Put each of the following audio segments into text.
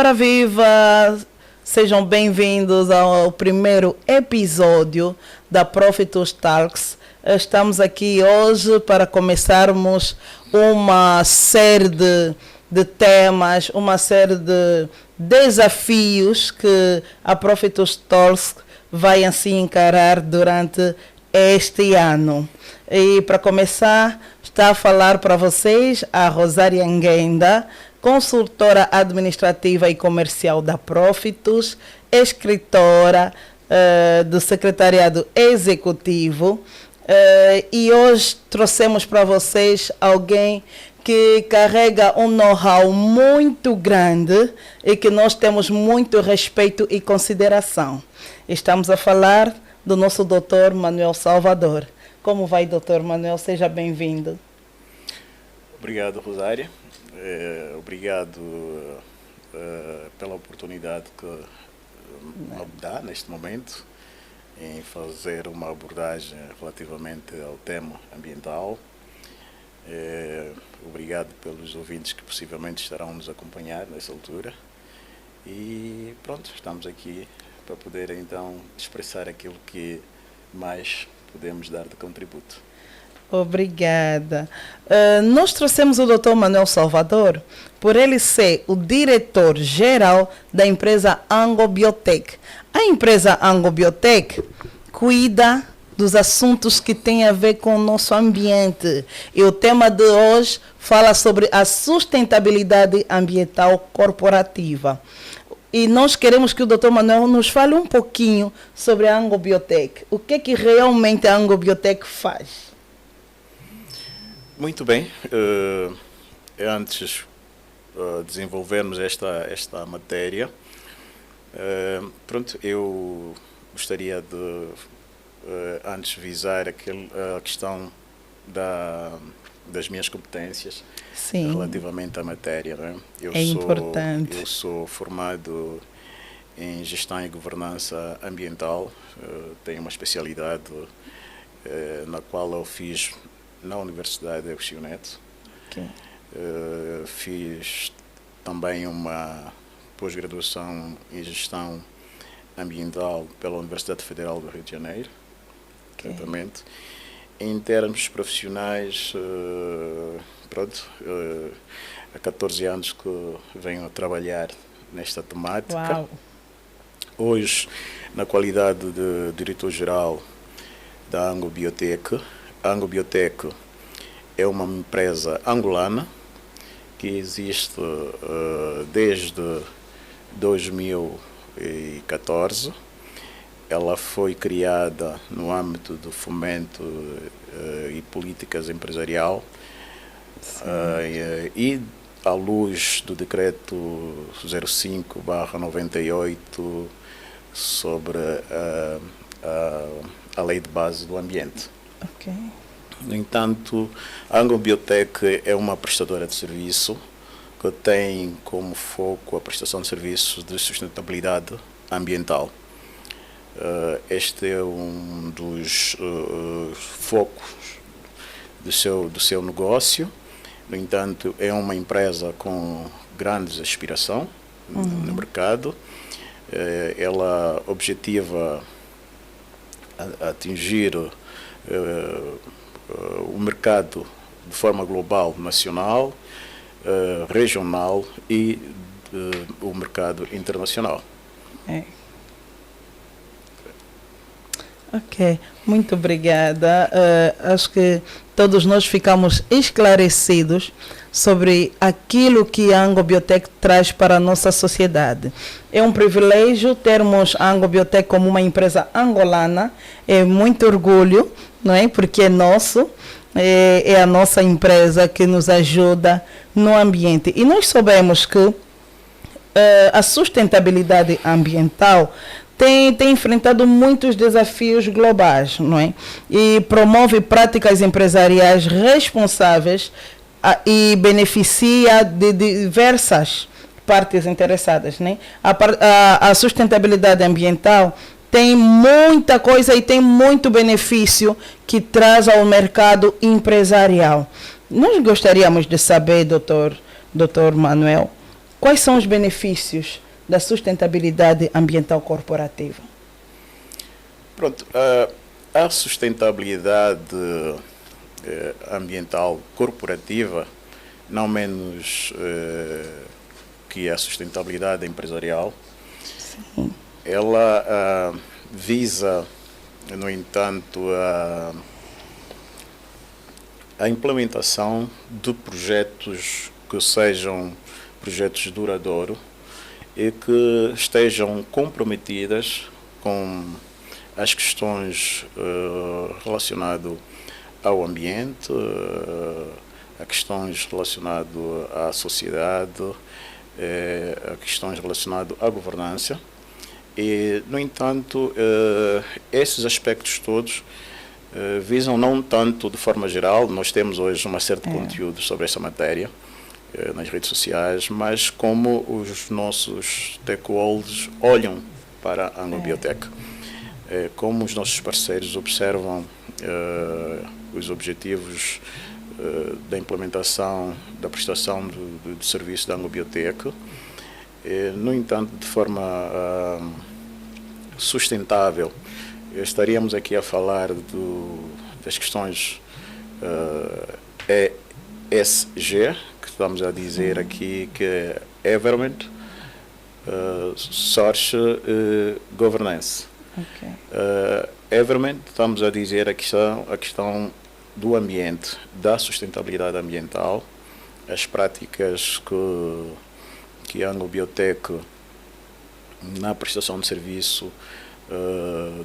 Ora viva! Sejam bem-vindos ao primeiro episódio da Profitus Talks. Estamos aqui hoje para começarmos uma série de temas, uma série de desafios que a Profitus Talks vai assim encarar durante este ano. E para começar, está a falar para vocês a Rosária Nguenda, consultora administrativa e comercial da Profitus, escritora do Secretariado Executivo. E hoje trouxemos para vocês alguém que carrega um know-how muito grande e que nós temos muito respeito e consideração. Estamos a falar do nosso Dr. Manuel Salvador. Como vai, Dr. Manuel? Seja bem-vindo. Obrigado, Rosária. Obrigado pela oportunidade que me dá neste momento em fazer uma abordagem relativamente ao tema ambiental. Obrigado pelos ouvintes que possivelmente estarão nos acompanhar nessa altura. E pronto, estamos aqui para poder então expressar aquilo que mais podemos dar de contributo. Obrigada. Nós trouxemos o Dr. Manuel Salvador por ele ser o diretor-geral da empresa Angobiotec. A empresa Angobiotec cuida dos assuntos que têm a ver com o nosso ambiente. E o tema de hoje fala sobre a sustentabilidade ambiental corporativa. E nós queremos que o Dr. Manuel nos fale um pouquinho sobre a Angobiotec. O que é que realmente a Angobiotec faz? Muito bem. Antes de desenvolvermos esta matéria, pronto, eu gostaria de antes visar a questão das minhas competências. Sim. Relativamente à matéria. Né? Importante. Eu sou formado em Gestão e Governança Ambiental, tenho uma especialidade na qual eu fiz na Universidade de Agostinho Neto. Okay. Fiz também uma pós-graduação em Gestão Ambiental pela Universidade Federal do Rio de Janeiro. Okay. Exatamente. Em termos profissionais, pronto, há 14 anos que venho a trabalhar nesta temática. Uau. Hoje, na qualidade de diretor-geral da Angobiotec. A Angobiotec é uma empresa angolana que existe desde 2014. Ela foi criada no âmbito do fomento e políticas empresarial e à luz do decreto 05/98 sobre a lei de base do ambiente. Okay. No entanto, a Angobiotec é uma prestadora de serviço que tem como foco a prestação de serviços de sustentabilidade ambiental. Este é um dos focos do seu negócio. No entanto, é uma empresa com grande aspiração no mercado. Ela objetiva atingir o mercado de forma global, nacional, regional e o mercado internacional. Ok, muito obrigada. Acho que todos nós ficamos esclarecidos sobre aquilo que a Angobiotec traz para a nossa sociedade. É um privilégio termos a Angobiotec como uma empresa angolana, é muito orgulho, não é? Porque é nosso, é a nossa empresa que nos ajuda no ambiente. E nós sabemos que a sustentabilidade ambiental tem enfrentado muitos desafios globais, não é? E promove práticas empresariais responsáveis e beneficia de diversas partes interessadas, né? A sustentabilidade ambiental tem muita coisa e tem muito benefício que traz ao mercado empresarial. Nós gostaríamos de saber, doutor Manuel, Quais são os benefícios da sustentabilidade ambiental corporativa? Pronto, a sustentabilidade ambiental corporativa, não menos que a sustentabilidade empresarial, Sim. ela visa, no entanto, a implementação de projetos que sejam projetos duradouros e que estejam comprometidas com as questões relacionadas ao ambiente, a questões relacionadas à sociedade, a questões relacionadas à governança. E, no entanto, esses aspectos todos visam não tanto de forma geral, nós temos hoje uma série de conteúdos sobre essa matéria nas redes sociais, mas como os nossos stakeholders olham para a Anglo-Biotech, como os nossos parceiros observam os objetivos da implementação da prestação do serviço da Anglo-Biotech, no entanto, de forma sustentável. Estaríamos aqui a falar das questões ESG, que estamos a dizer aqui que é Environment, Social, Governance. Environment, estamos a dizer a questão do ambiente, da sustentabilidade ambiental, as práticas que a Anglo-Biotech, na prestação de serviço,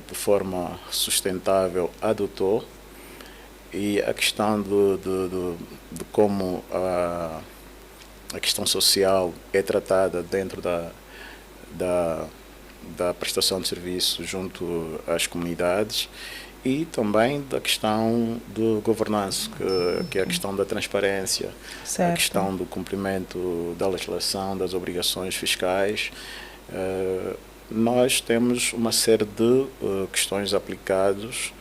de forma sustentável, adotou, e a questão de como a questão social é tratada dentro da prestação de serviço junto às comunidades, e também da questão de governança, que é a questão da transparência, Certo. a questão do cumprimento da legislação, das obrigações fiscais. Nós temos uma série de questões aplicadas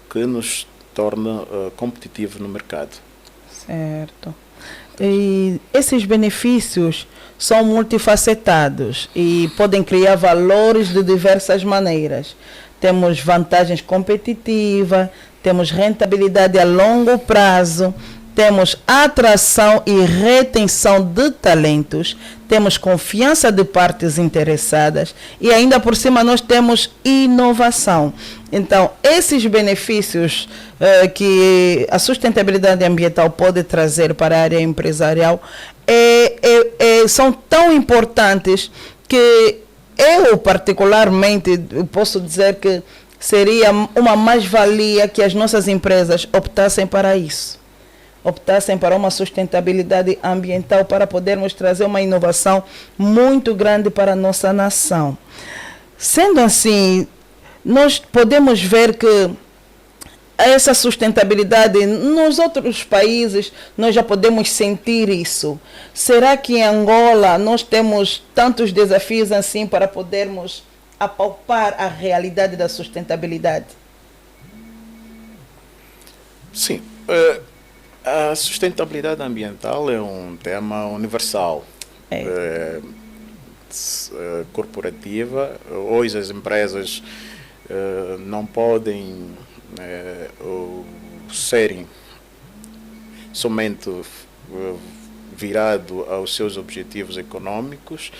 que nos torna competitivos no mercado. Certo. E esses benefícios são multifacetados e podem criar valores de diversas maneiras. Temos vantagens competitivas, temos rentabilidade a longo prazo, temos atração e retenção de talentos, temos confiança de partes interessadas e ainda por cima nós temos inovação. Então, esses benefícios que a sustentabilidade ambiental pode trazer para a área empresarial são tão importantes que eu particularmente posso dizer que seria uma mais-valia que as nossas empresas optassem para isso. Optassem para uma sustentabilidade ambiental para podermos trazer uma inovação muito grande para a nossa nação. Sendo assim, nós podemos ver que essa sustentabilidade nos outros países nós já podemos sentir isso. Será que em Angola nós temos tantos desafios assim para podermos apalpar a realidade da sustentabilidade? Sim. A sustentabilidade ambiental é um tema universal, corporativa. Hoje as empresas não podem serem somente virado aos seus objetivos econômicos,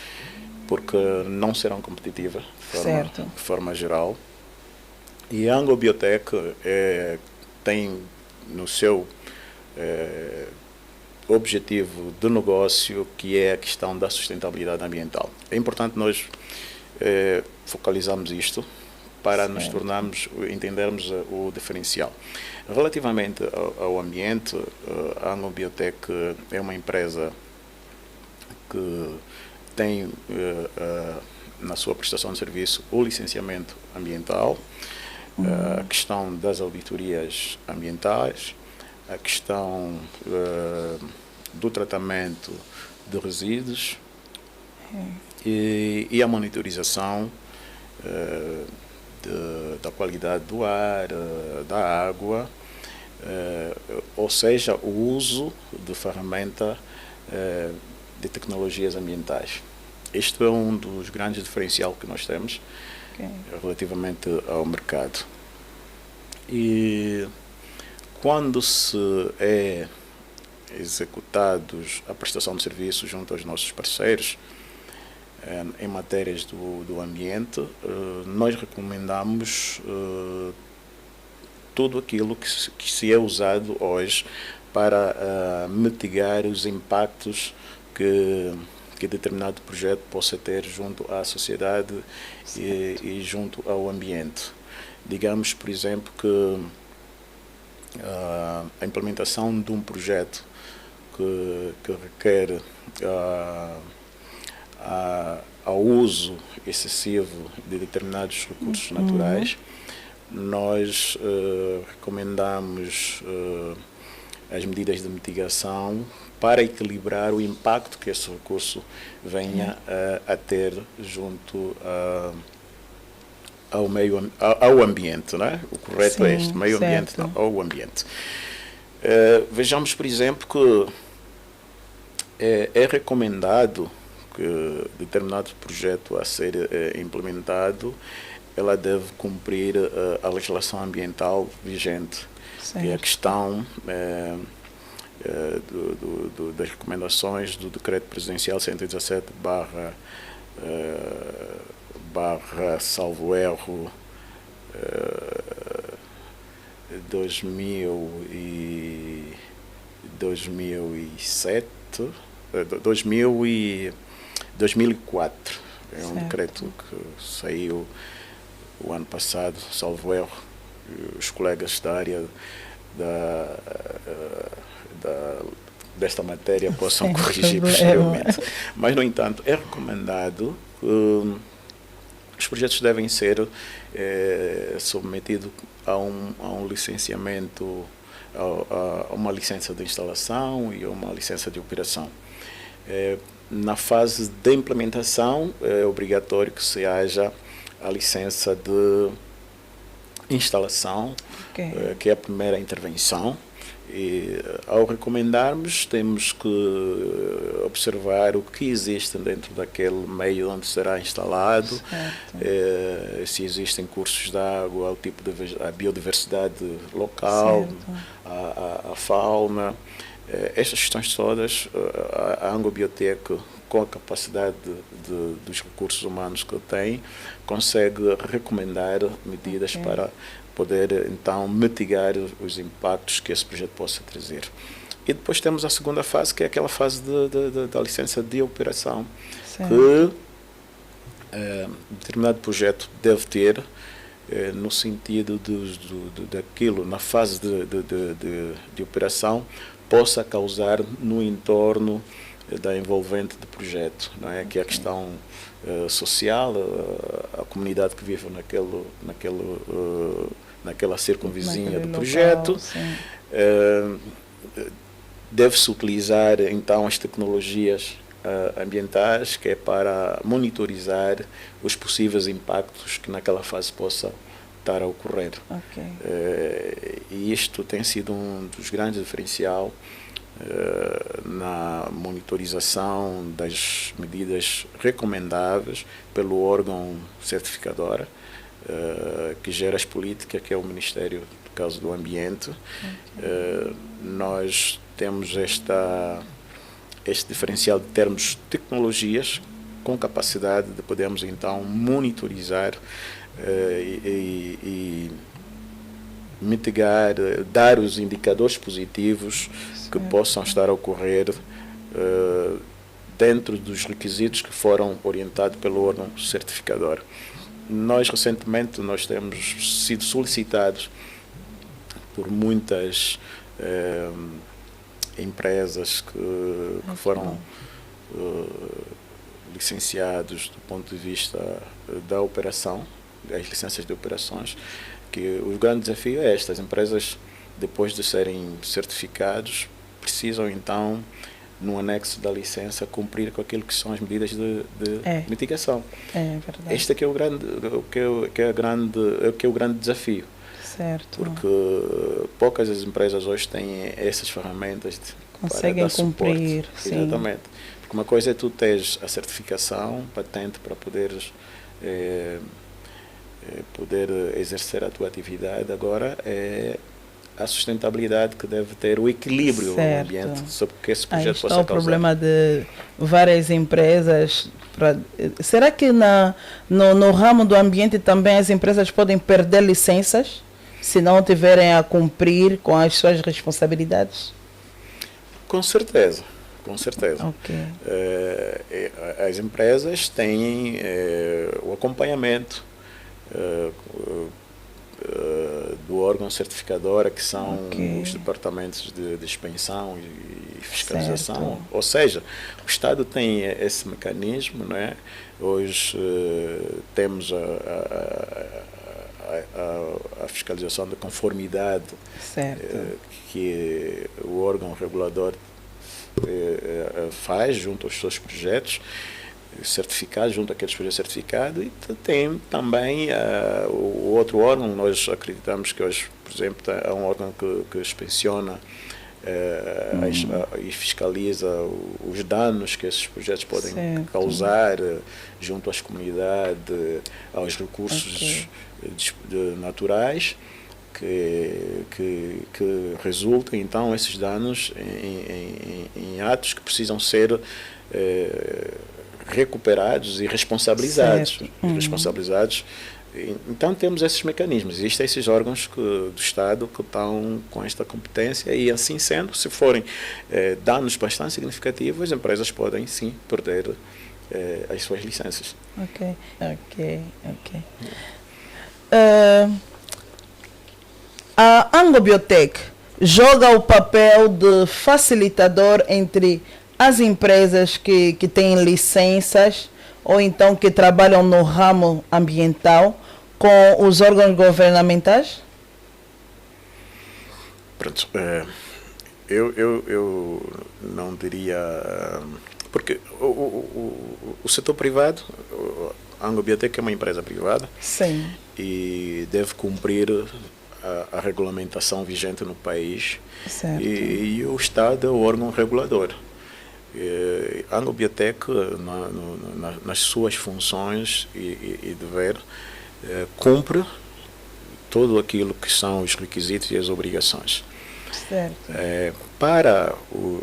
porque não serão competitivas de forma geral. E a Anglo-Biotech tem no seu objetivo de negócio, que é a questão da sustentabilidade ambiental. É importante nós focalizarmos isto para nos tornarmos, entendermos o diferencial. Relativamente ao ambiente, a Anglo-Biotech é uma empresa que tem na sua prestação de serviço o licenciamento ambiental, a questão das auditorias ambientais, a questão do tratamento de resíduos e a monitorização da qualidade do ar, da água, ou seja, o uso de ferramenta de tecnologias ambientais. Este é um dos grandes diferenciais que nós temos relativamente ao mercado. E quando se é executados a prestação de serviços junto aos nossos parceiros em matérias do ambiente, nós recomendamos tudo aquilo que se é usado hoje para mitigar os impactos que determinado projeto possa ter junto à sociedade e junto ao ambiente. Digamos, por exemplo, que a implementação de um projeto que requer ao uso excessivo de determinados recursos naturais, nós recomendamos as medidas de mitigação para equilibrar o impacto que esse recurso venha a ter junto ao ambiente, não é? O correto é este, meio ambiente, não, ao ambiente. Vejamos, por exemplo, que é recomendado que determinado projeto a ser implementado, ela deve cumprir a legislação ambiental vigente, que é a questão das recomendações do Decreto Presidencial 117 salvo erro 2004. É um decreto que saiu o ano passado, salvo erro. Os colegas da área desta matéria possam corrigir posteriormente. Mas, no entanto, é recomendado que os projetos devem ser submetidos a um licenciamento, a uma licença de instalação e a uma licença de operação. Na fase de implementação, é obrigatório que se haja a licença de instalação, que é a primeira intervenção. E, ao recomendarmos, temos que observar o que existe dentro daquele meio onde será instalado, se existem cursos de água, o tipo a biodiversidade local, a fauna. Estas questões todas, a Anglo-Biotec, com a capacidade dos recursos humanos que tem, consegue recomendar medidas para poder, então, mitigar os impactos que esse projeto possa trazer. E depois temos a segunda fase, que é aquela fase da licença de operação, que determinado projeto deve ter, no sentido daquilo, na fase de operação, possa causar no entorno da envolvente do projeto, não é? Que é a questão social, a comunidade que vive naquela circunvizinha do projeto. Deve-se utilizar, então, as tecnologias ambientais, que é para monitorizar os possíveis impactos que naquela fase possa estar a ocorrer. E isto tem sido um dos grandes diferenciais na monitorização das medidas recomendáveis pelo órgão certificador que gera as políticas, que é o Ministério, no caso do Ambiente. Nós temos este diferencial de termos tecnologias com capacidade de podermos, então, monitorizar e mitigar, dar os indicadores positivos que possam estar a ocorrer dentro dos requisitos que foram orientados pelo órgão certificador. Recentemente, nós temos sido solicitados por muitas empresas que foram licenciados do ponto de vista da operação, das licenças de operações, que o grande desafio é este: as empresas, depois de serem certificados, precisam, então, no anexo da licença, cumprir com aquilo que são as medidas de mitigação. É verdade. Este é que é o grande desafio. Certo. Porque poucas as empresas hoje têm essas ferramentas conseguem para dar cumprir. suporte. Exatamente. Porque uma coisa é tu teres a certificação, patente, para poderes poder exercer a tua atividade. Agora é a sustentabilidade que deve ter, o equilíbrio no ambiente, sobre que esse projeto possa causar. Aí está o problema de várias empresas. Será que no ramo do ambiente também as empresas podem perder licenças se não tiverem a cumprir com as suas responsabilidades? Com certeza, com certeza. Okay. As empresas têm o acompanhamento do órgão certificador, que são os departamentos de inspeção e fiscalização. Certo. Ou seja, o Estado tem esse mecanismo, não é? Hoje temos a fiscalização da conformidade, que o órgão regulador faz junto aos seus projetos certificados, junto àqueles projetos certificados, e tem também o outro órgão. Nós acreditamos que hoje, por exemplo, é um órgão que inspeciona e fiscaliza os danos que esses projetos podem causar junto às comunidades, aos recursos naturais que resultam, então, esses danos em atos que precisam ser recuperados e responsabilizados. Então temos esses mecanismos, existem esses órgãos do Estado que estão com esta competência, e assim sendo, se forem danos bastante significativos, as empresas podem sim perder as suas licenças. A Angobiotec joga o papel de facilitador entre as empresas que têm licenças ou então que trabalham no ramo ambiental com os órgãos governamentais? Pronto, eu não diria, porque o setor privado, a Angobiotec é uma empresa privada. Sim. E deve cumprir a regulamentação vigente no país. Certo. E o Estado é o órgão regulador. A Angobiotec, nas suas funções e dever, cumpre tudo aquilo que são os requisitos e as obrigações. Certo. Para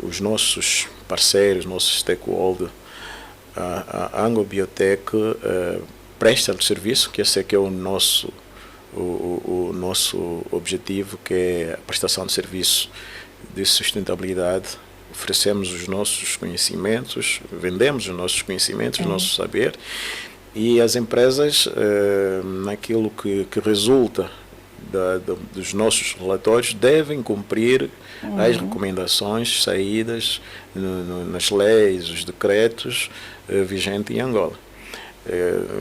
os nossos parceiros, nossos stakeholders, a Angobiotec presta o serviço, que esse é o nosso objetivo, que é a prestação de serviço de sustentabilidade. Oferecemos os nossos conhecimentos, vendemos os nossos conhecimentos, o nosso saber, e as empresas, naquilo que resulta dos nossos relatórios, devem cumprir as recomendações saídas nas leis, os decretos vigentes em Angola.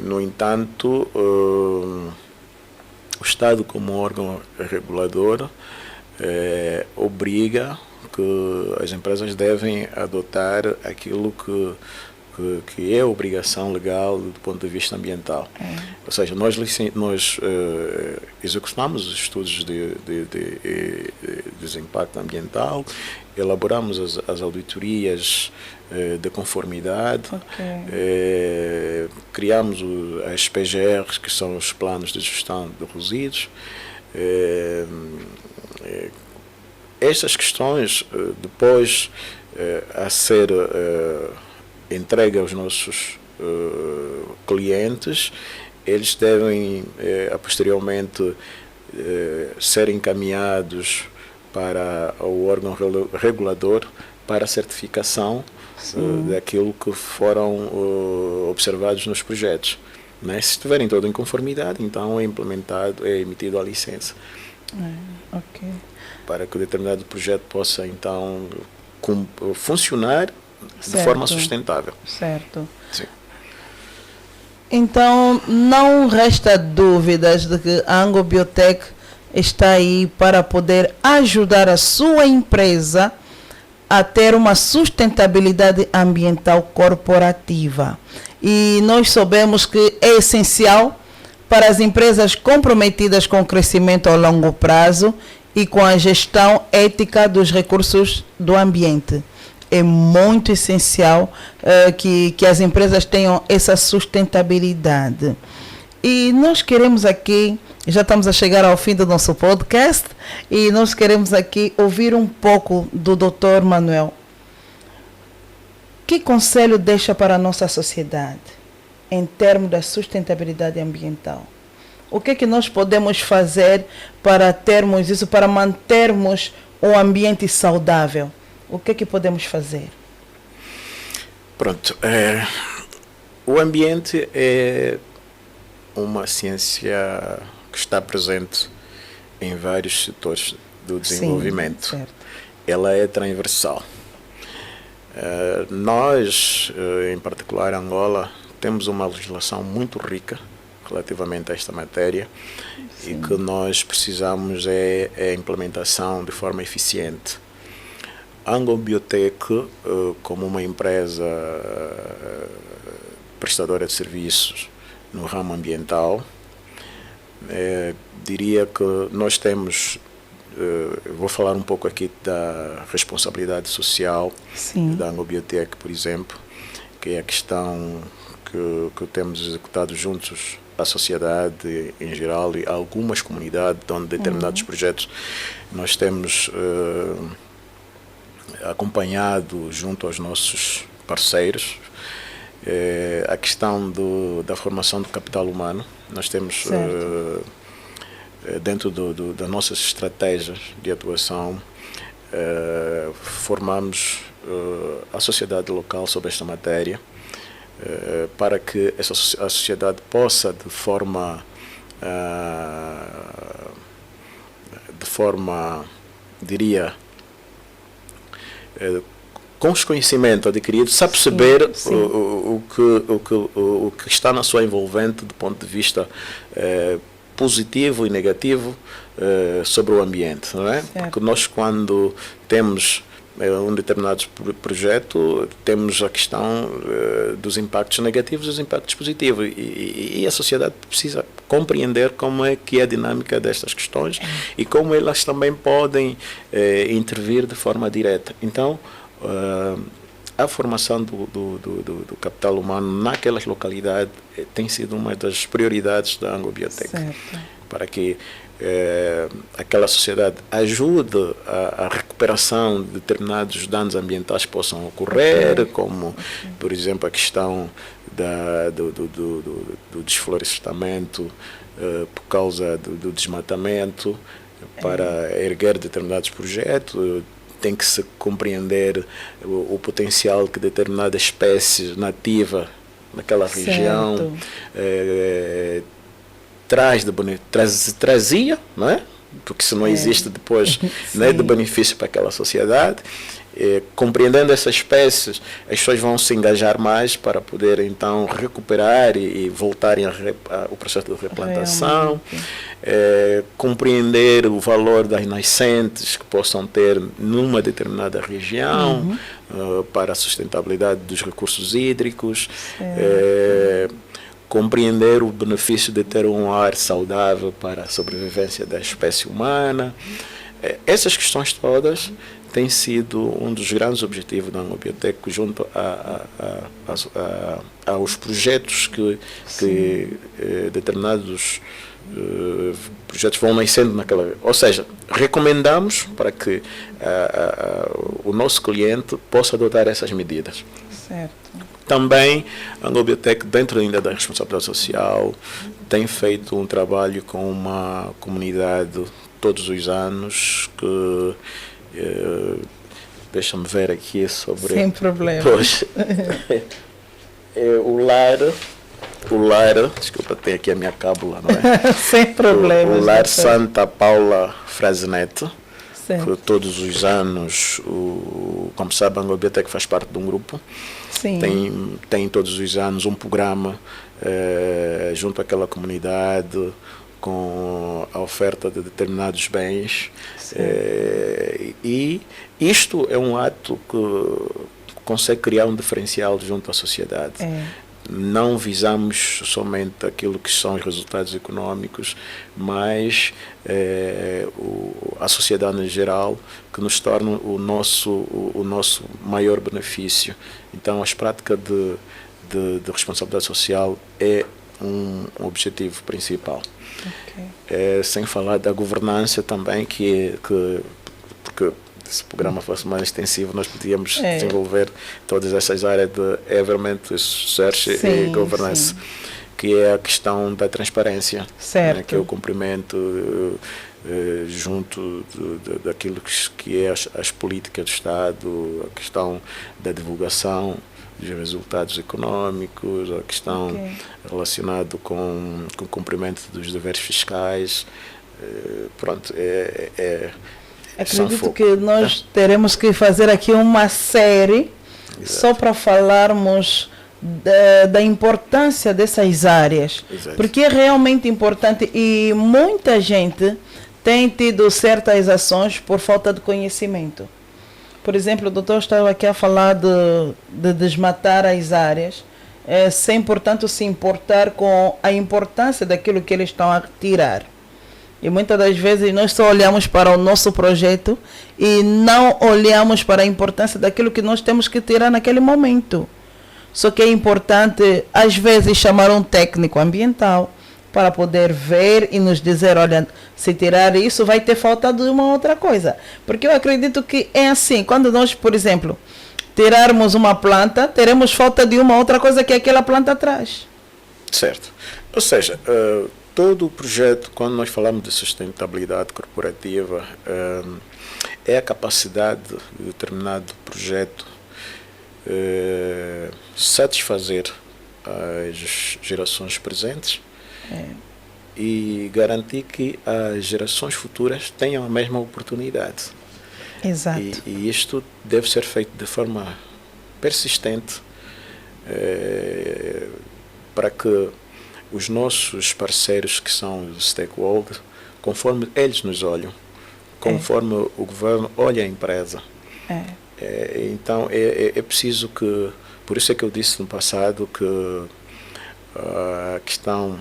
No entanto, o Estado, como órgão regulador, obriga que as empresas devem adotar aquilo que é obrigação legal do ponto de vista ambiental. Ou seja, nós executamos os estudos de impacto ambiental, elaboramos as auditorias de conformidade, criamos as PGRs, que são os planos de gestão de resíduos. Estas questões, depois a ser entregue aos nossos clientes, eles devem posteriormente ser encaminhados para o órgão regulador para a certificação daquilo que foram observados nos projetos. Né? Se estiverem todos em conformidade, então é emitido a licença. Para que o determinado projeto possa, então, funcionar de forma sustentável. Certo. Sim. Então, não resta dúvidas de que a Angobiotec está aí para poder ajudar a sua empresa a ter uma sustentabilidade ambiental corporativa. E nós sabemos que é essencial para as empresas comprometidas com o crescimento a longo prazo e com a gestão ética dos recursos do ambiente. é muito essencial que as empresas tenham essa sustentabilidade. E nós queremos aqui, já estamos a chegar ao fim do nosso podcast, e nós queremos aqui ouvir um pouco do Dr. Manuel. Que conselho deixa para a nossa sociedade em termos da sustentabilidade ambiental? O que é que nós podemos fazer para termos isso, para mantermos um ambiente saudável? O que é que podemos fazer? Pronto. O ambiente é uma ciência que está presente em vários setores do desenvolvimento. Sim, ela é transversal. Nós, em particular Angola, temos uma legislação muito rica relativamente a esta matéria. Sim. E que nós precisamos é a implementação de forma eficiente. A Angobiotec, como uma empresa prestadora de serviços no ramo ambiental, diria que nós temos, vou falar um pouco aqui da responsabilidade social. Sim. Da Angobiotec, por exemplo, que é a questão que temos executado juntos à sociedade em geral e a algumas comunidades onde determinados projetos nós temos acompanhado junto aos nossos parceiros. A questão da formação do capital humano, nós temos dentro das nossas estratégias de atuação, formamos a sociedade local sobre esta matéria, para que a sociedade possa de forma, diria, com os conhecimentos adquiridos, sabe perceber o que está na sua envolvente do ponto de vista positivo e negativo sobre o ambiente, não é? Certo. Porque nós, quando temos um determinado projeto, temos a questão dos impactos negativos e dos impactos positivos, e a sociedade precisa compreender como é que é a dinâmica destas questões e como elas também podem intervir de forma direta. Então, a formação do capital humano naquelas localidades tem sido uma das prioridades da Angobiotec, para que aquela sociedade ajude a recuperação de determinados danos ambientais que possam ocorrer, como, por exemplo, a questão do desflorestamento por causa do desmatamento, para erguer determinados projetos. Tem que se compreender o potencial que determinada espécie nativa naquela região trazia, não é? Porque se não existe depois, não é de benefício para aquela sociedade. Compreendendo essas espécies, as pessoas vão se engajar mais para poder então recuperar e voltarem ao processo de replantação. Compreender o valor das nascentes que possam ter numa determinada região para a sustentabilidade dos recursos hídricos. Compreender o benefício de ter um ar saudável para a sobrevivência da espécie humana. Essas questões todas têm sido um dos grandes objetivos da Angobiotec, junto aos projetos que determinados projetos vão nascendo naquela. Ou seja, recomendamos para que o nosso cliente possa adotar essas medidas. Certo. Também a Angobiotec, dentro ainda da responsabilidade social, tem feito um trabalho com uma comunidade todos os anos que deixa-me ver aqui sobre... Sem problema. Pois, o lar, desculpa, tem aqui a minha cábula, não é? Sem problema. O lar Santa Paula Frazineto, que todos os anos, como sabe, a Angobiotec faz parte de um grupo. Sim. Tem todos os anos um programa junto àquela comunidade com a oferta de determinados bens. E isto é um ato que consegue criar um diferencial junto à sociedade. não visamos somente aquilo que são os resultados econômicos, mas a sociedade em geral, que nos torna o nosso maior benefício. Então, as práticas de responsabilidade social é um objetivo principal. Okay. Sem falar da governança também, porque se o programa fosse mais extensivo, nós podíamos desenvolver todas essas áreas de environment, research e governance, que é a questão da transparência, né, que é o cumprimento junto daquilo que é as políticas do Estado, a questão da divulgação dos resultados econômicos, a questão relacionada com o cumprimento dos deveres fiscais. Pronto, acredito que nós teremos que fazer aqui uma série só para falarmos da importância dessas áreas. Exato. Porque é realmente importante e muita gente tem tido certas ações por falta de conhecimento. Por exemplo, o doutor estava aqui a falar de desmatar as áreas, sem, portanto, se importar com a importância daquilo que eles estão a tirar. E muitas das vezes nós só olhamos para o nosso projeto e não olhamos para a importância daquilo que nós temos que tirar naquele momento. Só que é importante, às vezes, chamar um técnico ambiental para poder ver e nos dizer, olha, se tirar isso vai ter falta de uma outra coisa. Porque eu acredito que é assim, quando nós, por exemplo, tirarmos uma planta, teremos falta de uma outra coisa que aquela planta traz. Certo. Ou seja, todo o projeto, quando nós falamos de sustentabilidade corporativa, é a capacidade de determinado projeto satisfazer as gerações presentes e garantir que as gerações futuras tenham a mesma oportunidade. Exato. E isto deve ser feito de forma persistente para que os nossos parceiros, que são os stakeholders, conforme eles nos olham, conforme o governo olha a empresa. Então é preciso que, por isso é que eu disse no passado que a questão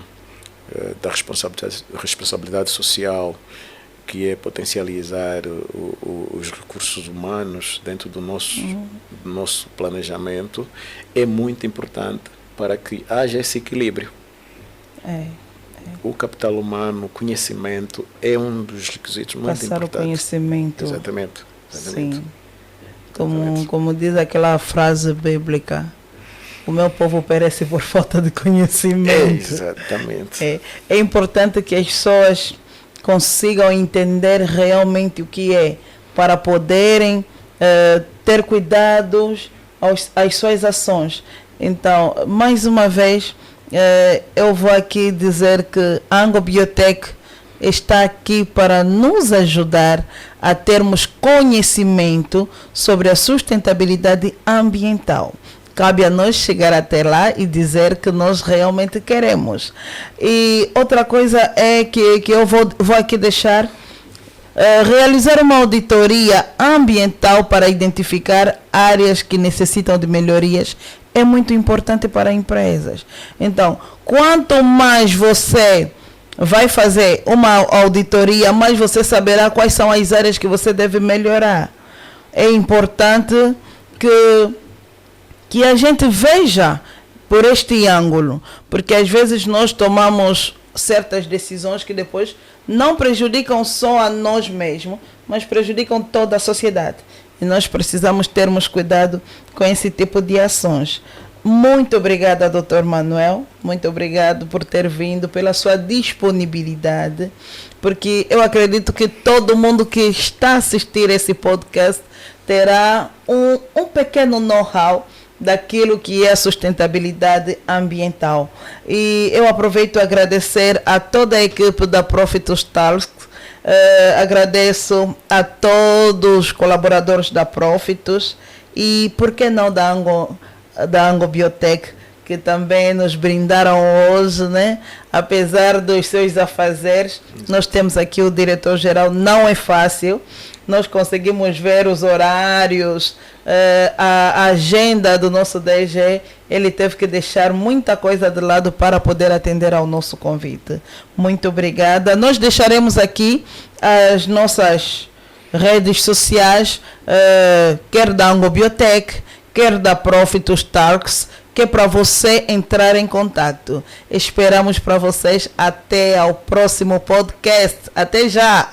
da responsabilidade social, que é potencializar os recursos humanos dentro do nosso planejamento, é muito importante para que haja esse equilíbrio. O capital humano, o conhecimento, é um dos requisitos muito importantes. Passar o conhecimento. Exatamente. Sim. Como diz aquela frase bíblica, o meu povo perece por falta de conhecimento. Exatamente. É importante que as pessoas consigam entender realmente o que é, para poderem ter cuidados às suas ações. Então, mais uma vez, eu vou aqui dizer que a Angobiotec está aqui para nos ajudar a termos conhecimento sobre a sustentabilidade ambiental. Cabe a nós chegar até lá e dizer que nós realmente queremos. E outra coisa é que eu vou aqui deixar, realizar uma auditoria ambiental para identificar áreas que necessitam de melhorias é muito importante para empresas. Então, quanto mais você vai fazer uma auditoria, mais você saberá quais são as áreas que você deve melhorar. É importante que a gente veja por este ângulo, porque às vezes nós tomamos certas decisões que depois não prejudicam só a nós mesmos, mas prejudicam toda a sociedade. E nós precisamos termos cuidado com esse tipo de ações. Muito obrigada, Dr. Manuel. Muito obrigado por ter vindo, pela sua disponibilidade, porque eu acredito que todo mundo que está a assistir esse podcast terá um pequeno know-how daquilo que é a sustentabilidade ambiental. E eu aproveito a agradecer a toda a equipe da Profitus Talks, agradeço a todos os colaboradores da Profitus e, por que não, da Angobiotec, que também nos brindaram hoje, né? Apesar dos seus afazeres, nós temos aqui o diretor-geral, não é fácil. Nós conseguimos ver os horários, a agenda do nosso DG ele teve que deixar muita coisa de lado para poder atender ao nosso convite. Muito obrigada. Nós deixaremos aqui as nossas redes sociais, quer da Angobiotec, quer da Profitus Talks, que é para você entrar em contato. Esperamos para vocês até ao próximo podcast. Até já!